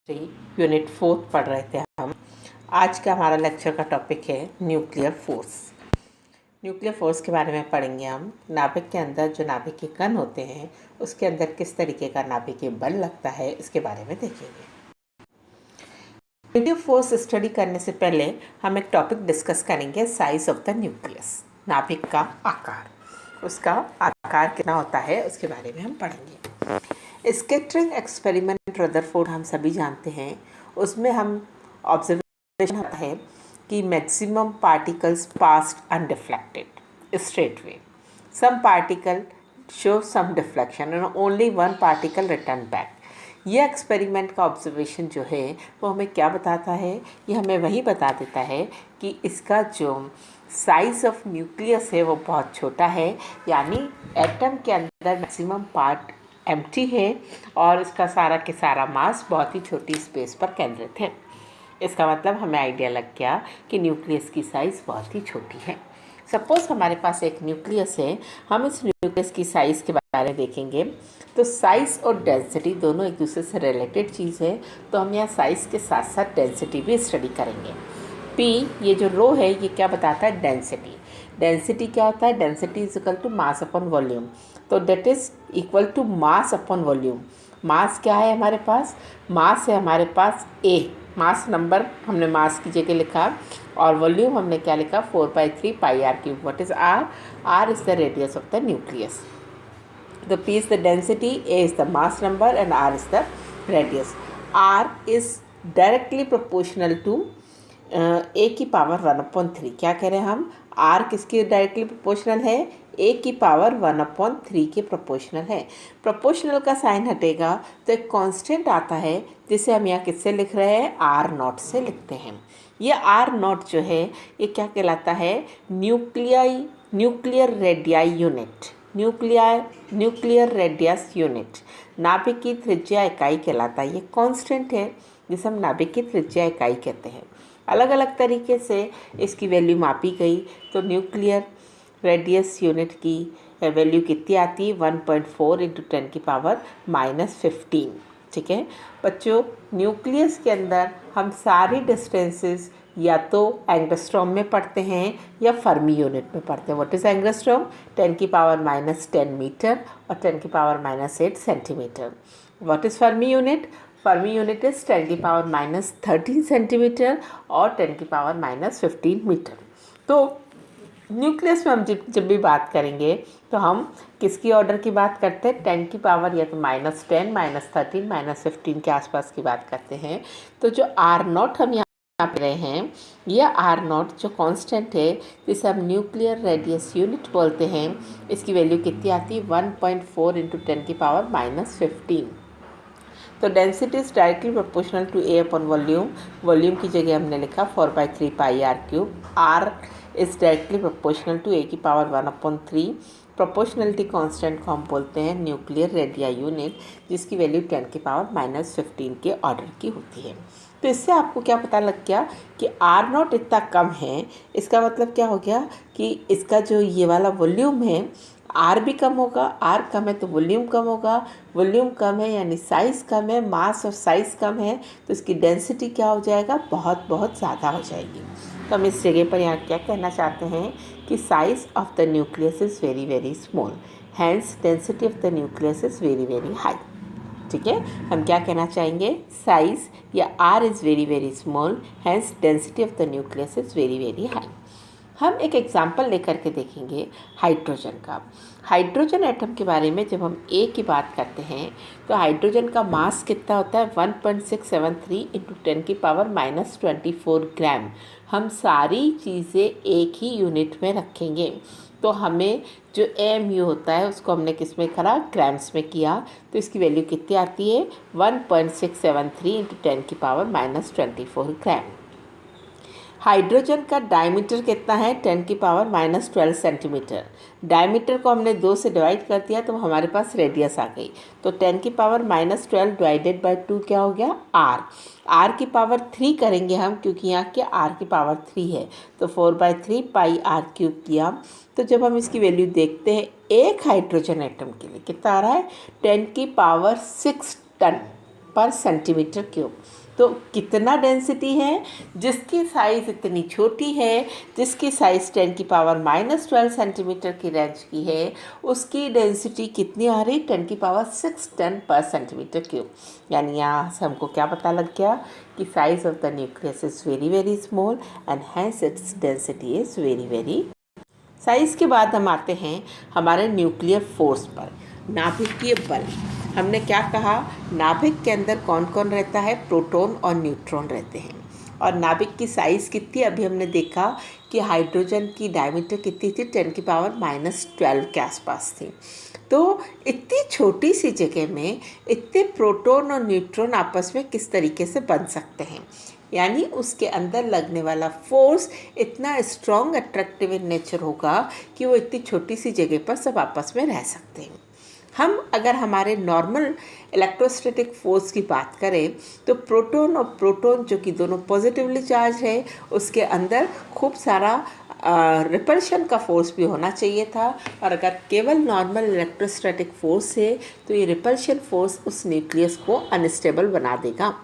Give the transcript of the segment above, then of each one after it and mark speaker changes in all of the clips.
Speaker 1: Unit 4 पढ़ रहे थे हम। आज का हमारा लेक्चर का टॉपिक है न्यूक्लियर फोर्स। न्यूक्लियर फोर्स के बारे में पढ़ेंगे हम। नाभिक के अंदर जो नाभिकीय कण होते हैं उसके अंदर किस तरीके का नाभिकीय बल लगता है इसके बारे में देखेंगे। न्यूक्लियर फोर्स स्टडी करने से पहले हम एक टॉपिक डिस्कस करेंगे, साइज ऑफ द न्यूक्लियस। नाभिक का आकार, उसका आकार कितना होता है उसके बारे में हम पढ़ेंगे। स्कैटरिंग एक्सपेरिमेंट रदरफोर्ड हम सभी जानते हैं, उसमें हम ऑब्जर्वेशन होता है कि maximum particles passed undeflected straight way, some particle show some deflection and only one particle return back. ये एक्सपेरिमेंट का ऑब्जर्वेशन जो है वो हमें क्या बताता है? ये हमें वही बता देता है कि इसका जो साइज़ ऑफ न्यूक्लियस है वो बहुत छोटा है, यानी एटम के अंदर मैक्सिमम पार्ट एम्प्टी है और इसका सारा के सारा मास बहुत ही छोटी स्पेस पर केंद्रित है। इसका मतलब हमें आइडिया लग गया कि न्यूक्लियस की साइज़ बहुत ही छोटी है। सपोज़ हमारे पास एक न्यूक्लियस है, हम इस न्यूक्लियस की साइज़ के बारे में देखेंगे तो साइज़ और डेंसिटी दोनों एक दूसरे से रिलेटेड चीज़ है, तो हम यहाँ साइज़ के साथ साथ डेंसिटी भी स्टडी करेंगे। P, ये जो रो है ये क्या बताता है? डेंसिटी। डेंसिटी क्या होता है? Density is equal to mass upon volume, तो that is equal to mass upon volume. Mass क्या है हमारे पास? मास है हमारे पास A, मास नंबर हमने मास की जगह लिखा, और वॉल्यूम हमने क्या लिखा? 4/3 pi R cube. What is R? R is the radius of the nucleus. The P is the density, A is the mass number and R is the radius. R is directly proportional to A की power 1/3। क्या कह रहे हैं हम? R किसकी directly proportional है? A की power 1/3 के प्रोपोर्शनल है। प्रोपोर्शनल का साइन हटेगा तो एक कांस्टेंट आता है जिसे हम यहाँ किससे लिख रहे हैं? R0 से लिखते हैं। ये R0 जो है ये क्या कहलाता है? Nuclear radii unit, nuclear radius unit, नाभिक की त्रिज्या इकाई कहलाता है। ये कांस्टेंट है जिसे हम नाभिक की त्रिज्या इकाई कहते हैं। अलग अलग तरीके से इसकी वैल्यू मापी गई तो न्यूक्लियर रेडियस यूनिट की वैल्यू कितनी आती है? 1.4 × 10⁻⁻15। ठीक है बच्चों, न्यूक्लियस के अंदर हम सारी डिस्टेंसेस या तो एंगस्ट्रॉम में पढ़ते हैं या फर्मी यूनिट में पढ़ते हैं। What is angstrom? 10⁻⁻10 मीटर और 10⁻⁻8 centimetre. What is Fermi unit? Fermi unit is 10⁻13 centimetre और 10⁻15 मीटर। तो न्यूक्लियस में हम जब भी बात करेंगे तो हम किसकी ऑर्डर की बात करते हैं? 10 की पावर या तो -10, -13, -15 के आसपास की बात करते हैं। तो जो R0 हम यहाँ पे रहे हैं, यह R0 जो कांस्टेंट है जिसे हम न्यूक्लियर रेडियस यूनिट बोलते हैं, इसकी वैल्यू कितनी आती है? 1.4 × 10⁻⁻15। तो density is directly proportional to A upon volume. Volume की जगह हमने लिखा 4/3 pi R cube. R is directly proportional to A की पावर 1/3। प्रोपोर्शनलिटी कांस्टेंट को हम बोलते हैं न्यूक्लियर रेडियाई यूनिट, जिसकी वैल्यू 10⁻⁻15 के ऑर्डर की होती है। तो इससे आपको क्या पता लग गया कि R0 इतना कम है, इसका मतलब क्या हो गया कि इसका जो ये वाला वॉल्यूम है R भी कम होगा। R कम है तो वॉल्यूम कम होगा, वॉल्यूम कम है यानी साइज़ कम है, मास और साइज़ कम है तो इसकी डेंसिटी क्या हो जाएगा? बहुत बहुत ज़्यादा हो जाएगी। तो हम इस जगह पर यहाँ क्या कहना चाहते हैं कि size of the nucleus is very very small, hence density of the nucleus is very very high. ठीक है, हम क्या कहना चाहेंगे? साइज़ या R is very very small, hence density of the nucleus is very very high. हम एक example लेकर के देखेंगे हाइड्रोजन का। हाइड्रोजन एटम के बारे में जब हम A की बात करते हैं तो हाइड्रोजन का मास कितना होता है? 1.673 × 10⁻⁻24 ग्राम। हम सारी चीज़ें एक ही यूनिट में रखेंगे तो हमें जो AMU होता है उसको हमने किस में करा? ग्राम्स में किया। तो इसकी वैल्यू कितनी आती है? 1.673 × 10⁻⁻24 ग्राम। हाइड्रोजन का डायमीटर कितना है? 10⁻⁻12 सेंटीमीटर। डायमीटर को हमने 2 से डिवाइड कर दिया तो हमारे पास रेडियस आ गई। तो 10⁻⁻12 डिवाइडेड बाय 2 क्या हो गया? R। R की पावर 3 करेंगे हम क्योंकि यहाँ के R की पावर 3 है, तो 4/3 पाई आर क्यूब किया। तो जब हम इसकी वैल्यू देखते हैं एक हाइड्रोजन एटम के लिए कितना आ रहा है? 10⁻6 टन। पर सेंटीमीटर क्यूब। तो कितना डेंसिटी है, जिसकी साइज़ इतनी छोटी है, जिसकी साइज़ 10⁻12 सेंटीमीटर की रेंज की है, उसकी डेंसिटी कितनी आ रही, 10⁶ टन पर सेंटीमीटर क्यूब। यानी यहाँ से हमको क्या पता लग गया कि size of the nucleus is very very small and hence its density is very very. Size के बाद हम आते हैं हमारे न्यूक्लियर फोर्स पर, नाभिकीय बल। हमने क्या कहा, नाभिक के अंदर कौन कौन रहता है, प्रोटॉन और न्यूट्रॉन रहते हैं। और नाभिक की साइज़ कितनी, अभी हमने देखा कि हाइड्रोजन की डायमीटर कितनी थी, 10⁻12 के आसपास थी। तो इतनी छोटी सी जगह में इतने प्रोटॉन और न्यूट्रॉन आपस में किस तरीके से बन सकते हैं, यानी उसके अंदर लगने वाला फोर्स इतना स्ट्रॉन्ग अट्रैक्टिव इन नेचर होगा कि वो इतनी छोटी सी जगह पर सब आपस में रह सकते हैं। हम अगर हमारे नॉर्मल इलेक्ट्रोस्टैटिक फोर्स की बात करें तो प्रोटॉन और प्रोटॉन जो कि दोनों पॉजिटिवली चार्ज है, उसके अंदर खूब सारा रिपल्शन का फोर्स भी होना चाहिए था। और अगर केवल नॉर्मल इलेक्ट्रोस्टैटिक फोर्स है तो ये रिपल्शन फोर्स उस न्यूक्लियस को अनस्टेबल बना देगा।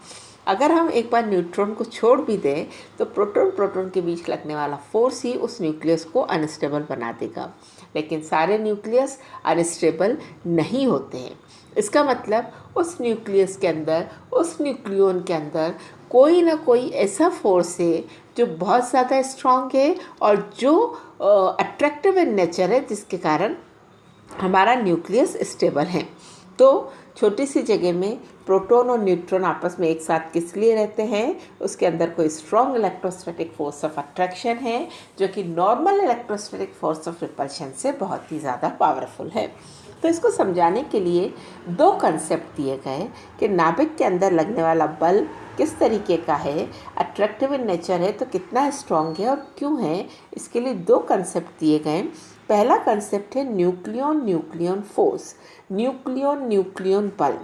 Speaker 1: अगर हम एक बार न्यूट्रॉन को छोड़ भी दें तो प्रोटॉन प्रोटॉन के बीच लगने वाला फोर्स ही उस न्यूक्लियस को अनस्टेबल बना देगा। लेकिन सारे न्यूक्लियस अनस्टेबल नहीं होते हैं। इसका मतलब उस न्यूक्लियस के अंदर, उस न्यूक्लियन के अंदर कोई ना कोई ऐसा फोर्स है जो बहुत ज़्यादा स्ट्रॉन्ग है और जो अट्रैक्टिव इन नेचर है, जिसके कारण हमारा न्यूक्लियस स्टेबल है। तो छोटी सी जगह में प्रोटॉन और न्यूट्रॉन आपस में एक साथ किस लिए रहते हैं, उसके अंदर कोई strong electrostatic force of attraction है जो कि normal electrostatic force of repulsion से बहुत ही ज़्यादा पावरफुल है। तो इसको समझाने के लिए दो कंसेप्ट दिए गए कि नाभिक के अंदर लगने वाला बल किस तरीके का है, अट्रैक्टिव इन नेचर है तो कितना स्ट्रॉन्ग है और क्यों है, इसके लिए दो कंसेप्ट दिए गए। पहला कंसेप्ट है nucleon nucleon force, nucleon nucleon बल।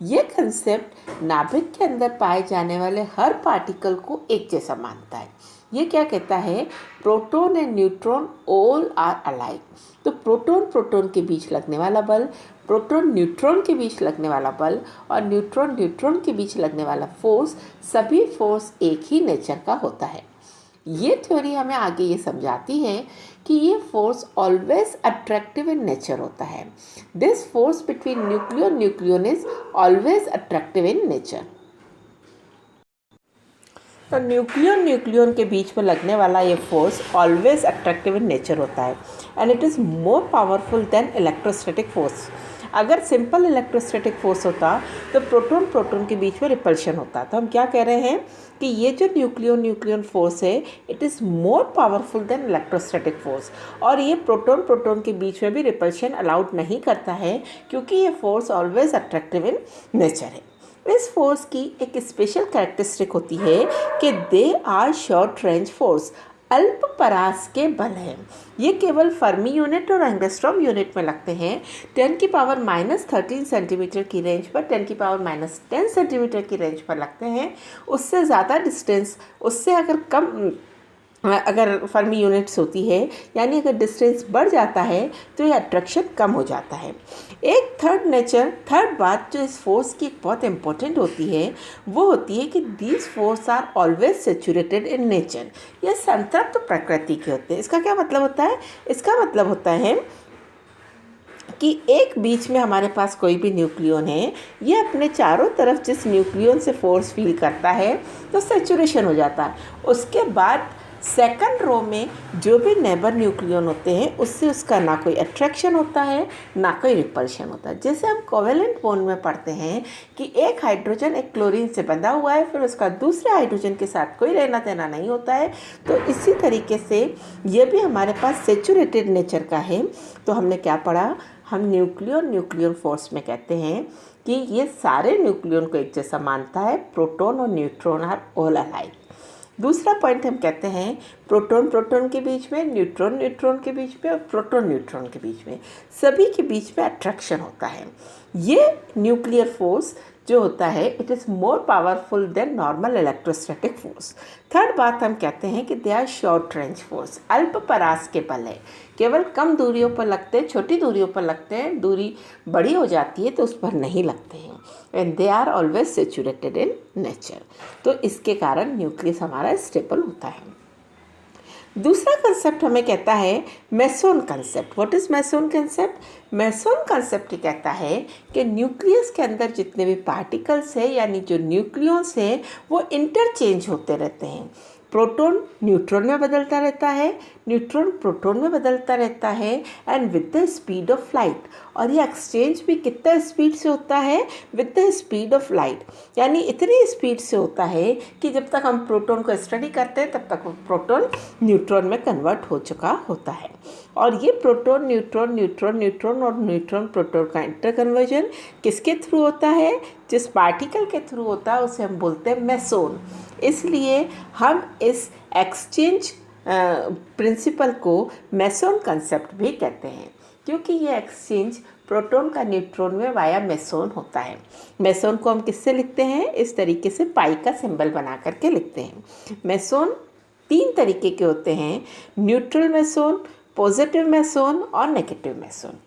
Speaker 1: ये कंसेप्ट नाभिक के अंदर पाए जाने वाले हर पार्टिकल को एक जैसा मानता है। ये क्या कहता है, proton and neutron all are alike. तो प्रोटॉन प्रोटॉन के बीच लगने वाला बल, प्रोटॉन न्यूट्रॉन के बीच लगने वाला बल और न्यूट्रॉन न्यूट्रॉन के बीच लगने वाला फोर्स, सभी फोर्स एक ही नेचर का होता है। ये थ्योरी हमें आगे ये समझाती है कि ये force always attractive in nature होता है। This force between nucleon nucleon is always attractive in nature. तो न्यूक्लियन न्यूक्लियन के बीच में लगने वाला ये force always attractive in nature होता है and it is more powerful then electrostatic force. अगर सिंपल इलेक्ट्रोस्टैटिक फोर्स होता तो प्रोटॉन प्रोटॉन के बीच में रिपल्शन होता। तो हम क्या कह रहे हैं कि ये जो न्यूक्लियन न्यूक्लियन फोर्स है it is more powerful then electrostatic force, और ये प्रोटॉन प्रोटॉन के बीच में भी रिपल्शन अलाउड नहीं करता है क्योंकि ये force always attractive in nature है। इस फोर्स की एक स्पेशल कैरेक्टरिस्टिक होती है कि they are short range force, अल्प परास के बल हैं। ये केवल फर्मी यूनिट और एंगस्ट्रॉम यूनिट में लगते हैं। 10⁻13 सेंटीमीटर की रेंज पर, 10⁻10 सेंटीमीटर की रेंज पर लगते हैं। उससे ज़्यादा डिस्टेंस, उससे अगर कम अगर फर्मी यूनिट्स होती है, यानी अगर डिस्टेंस बढ़ जाता है तो ये अट्रैक्शन कम हो जाता है। एक थर्ड बात जो इस फोर्स की बहुत इंपॉर्टेंट होती है वो होती है कि these force are always saturated in nature. ये संतृप्त प्रकृति के होते हैं। इसका क्या मतलब होता है, इसका मतलब होता है कि एक बीच में हमारे पास कोई भी न्यूक्लियन है, ये अपने चारों तरफ जिस न्यूक्लियन से फोर्स फील करता है तो सेचुरेशन हो जाता है। उसके बाद सेकंड रो में जो भी नेबर न्यूक्लियन होते हैं उससे उसका ना कोई अट्रैक्शन होता है ना कोई रिपल्शन होता है। जैसे हम कोवेलेंट बॉन्ड में पढ़ते हैं कि एक हाइड्रोजन एक क्लोरीन से बंधा हुआ है, फिर उसका दूसरे हाइड्रोजन के साथ कोई लेना देना नहीं होता है। तो इसी तरीके से ये भी हमारे पास सेचुरेटेड नेचर का है। तो हमने क्या पढ़ा, हम न्यूक्लियन फोर्स में कहते हैं कि ये सारे न्यूक्लियन को एक जैसा मानता है। प्रोटॉन और न्यूट्रॉन आर ऑल अलाइक। दूसरा पॉइंट हम कहते हैं प्रोटॉन प्रोटॉन के बीच में, न्यूट्रॉन न्यूट्रॉन के बीच में और प्रोटॉन न्यूट्रॉन के बीच में, सभी के बीच में अट्रैक्शन होता है। ये न्यूक्लियर फोर्स जो होता है it is more powerful than normal electrostatic force. Third बात हम कहते हैं कि they are short range force, अल्प परास के बल है, केवल कम दूरियों पर लगते हैं, छोटी दूरियों पर लगते हैं, दूरी बड़ी हो जाती है तो उस पर नहीं लगते हैं। And they are always situated in nature, तो इसके कारण न्यूक्लियस हमारा स्टेबल होता है। दूसरा कंसेप्ट हमें कहता है meson concept. What is meson concept? Meson concept कहता है कि न्यूक्लियस के अंदर जितने भी पार्टिकल्स है यानी जो न्यूक्लियस है वो इंटरचेंज होते रहते हैं। प्रोटॉन न्यूट्रॉन में बदलता रहता है, न्यूट्रॉन प्रोटॉन में बदलता रहता है and with the speed of light. और ये एक्सचेंज भी कितना स्पीड से होता है? With the speed of light, यानी इतनी स्पीड से होता है कि जब तक हम प्रोटॉन को स्टडी करते हैं तब तक वो प्रोटॉन न्यूट्रॉन में कन्वर्ट हो चुका होता है। और ये प्रोटॉन न्यूट्रॉन न्यूट्रॉन न्यूट्रॉन और न्यूट्रॉन प्रोटॉन का इंटर कन्वर्जन किसके थ्रू होता है? जिस पार्टिकल के थ्रू होता है उसे हम बोलते हैं मेसोन। इसलिए हम इस एक्सचेंज प्रिंसिपल को मेसोन कंसेप्ट भी कहते हैं, क्योंकि ये एक्सचेंज प्रोटॉन का न्यूट्रॉन में वाया मेसोन होता है। मेसोन को हम किससे लिखते हैं? इस तरीके से पाई का सिंबल बना करके लिखते हैं। मेसोन 3 तरीके के होते हैं, न्यूट्रल मेसोन, पॉजिटिव मेसोन और नेगेटिव मेसोन।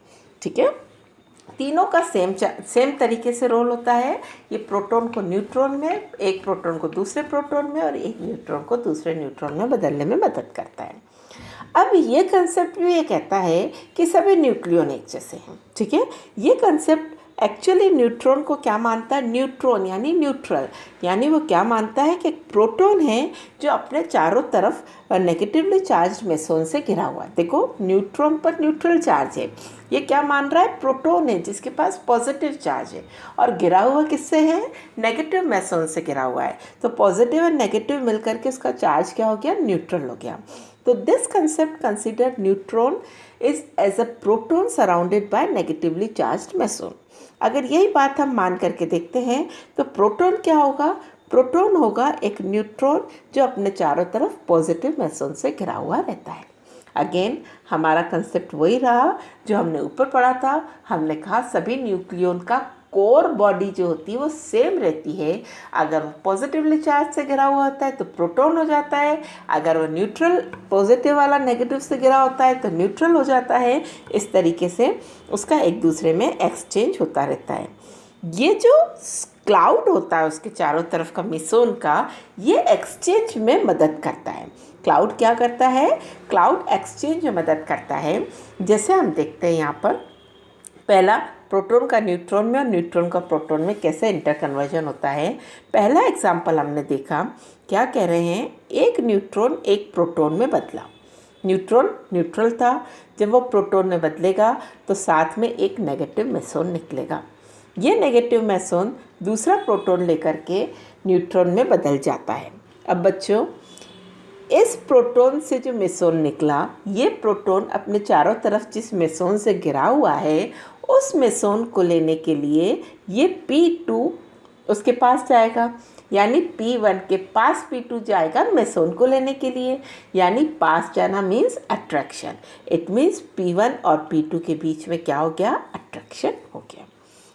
Speaker 1: ठीक है, तीनों का सेम तरीके से रोल होता है। ये प्रोटॉन को न्यूट्रॉन में, एक प्रोटॉन को दूसरे प्रोटॉन में और एक न्यूट्रॉन को दूसरे न्यूट्रॉन में बदलने में मदद करता है। अब ये कंसेप्ट भी ये कहता है कि सभी न्यूक्लियन एक जैसे हैं। ठीक है, ये कंसेप्ट एक्चुअली न्यूट्रॉन को क्या मानता है? न्यूट्रॉन यानी न्यूट्रल, यानी वो क्या मानता है कि प्रोटॉन है जो अपने चारों तरफ नेगेटिवली चार्ज मेसोन से घिरा हुआ है। देखो, न्यूट्रॉन पर न्यूट्रल चार्ज है, ये क्या मान रहा है? प्रोटॉन है जिसके पास पॉजिटिव चार्ज है, और घिरा हुआ किससे है? नेगेटिव मेसोन से घिरा हुआ है। तो पॉजिटिव और नेगेटिव मिलकर के उसका चार्ज क्या हो गया? न्यूट्रल हो गया। तो this concept consider neutron is as a proton surrounded by negatively charged meson. अगर यही बात हम मान करके देखते हैं तो प्रोटॉन क्या होगा? प्रोटॉन होगा एक न्यूट्रॉन जो अपने चारों तरफ पॉजिटिव मेसोन से घिरा हुआ रहता है। अगेन हमारा कंसेप्ट वही रहा जो हमने ऊपर पढ़ा था। हमने कहा सभी न्यूक्लियन का कोर बॉडी जो होती है वो सेम रहती है। अगर वो पॉजिटिवली चार्ज से घिरा हुआ होता है तो प्रोटॉन हो जाता है, अगर वो न्यूट्रल पॉजिटिव वाला नेगेटिव से घिरा होता है तो न्यूट्रल हो जाता है। इस तरीके से उसका एक दूसरे में एक्सचेंज होता रहता है। ये जो क्लाउड होता है उसके चारों तरफ का मेसोन का, ये एक्सचेंज में मदद करता है। क्लाउड क्या करता है? क्लाउड एक्सचेंज में मदद करता है। जैसे हम देखते हैं यहाँ पर, पहला प्रोटॉन का न्यूट्रॉन में और न्यूट्रॉन का प्रोटॉन में कैसे इंटर कन्वर्जन होता है। पहला एग्जाम्पल हमने देखा, क्या कह रहे हैं? एक न्यूट्रॉन एक प्रोटॉन में बदला। न्यूट्रॉन न्यूट्रल था, जब वो प्रोटॉन में बदलेगा तो साथ में एक नेगेटिव मेसोन निकलेगा। ये नेगेटिव मेसोन दूसरा प्रोटॉन लेकर के न्यूट्रॉन में बदल जाता है। अब बच्चों, इस प्रोटॉन से जो मेसोन निकला, ये प्रोटॉन अपने चारों तरफ जिस मेसोन से घिरा हुआ है उस मेसोन को लेने के लिए ये P2 उसके पास जाएगा, यानी P1 के पास P2 जाएगा मेसोन को लेने के लिए। यानी पास जाना means attraction. It means P1 और P2 के बीच में क्या हो गया? अट्रैक्शन हो गया।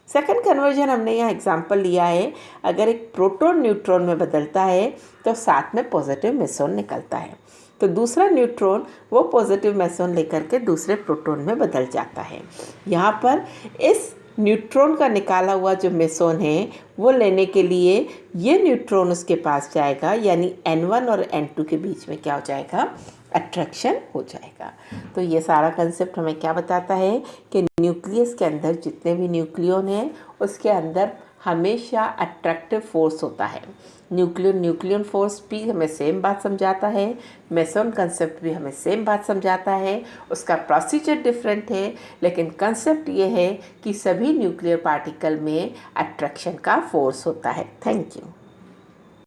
Speaker 1: सेकंड कन्वर्जन हमने यहाँ एग्जाम्पल लिया है, अगर एक प्रोटॉन न्यूट्रॉन में बदलता है तो साथ में पॉजिटिव मेसोन निकलता है, तो दूसरा न्यूट्रॉन वो पॉजिटिव मेसोन लेकर के दूसरे प्रोटॉन में बदल जाता है। यहाँ पर इस न्यूट्रॉन का निकाला हुआ जो मेसोन है वो लेने के लिए ये न्यूट्रॉन उसके पास जाएगा, यानी N1 और N2 के बीच में क्या हो जाएगा? अट्रैक्शन हो जाएगा। तो ये सारा कंसेप्ट हमें क्या बताता है कि न्यूक्लियस के अंदर जितने भी न्यूक्लियन हैं उसके अंदर हमेशा अट्रैक्टिव फोर्स होता है। न्यूक्लियन फोर्स भी हमें सेम बात समझाता है, मेसोन कंसेप्ट भी हमें सेम बात समझाता है। उसका प्रोसीजर डिफरेंट है, लेकिन कंसेप्ट ये है कि सभी न्यूक्लियर पार्टिकल में अट्रैक्शन का फोर्स होता है। Thank you.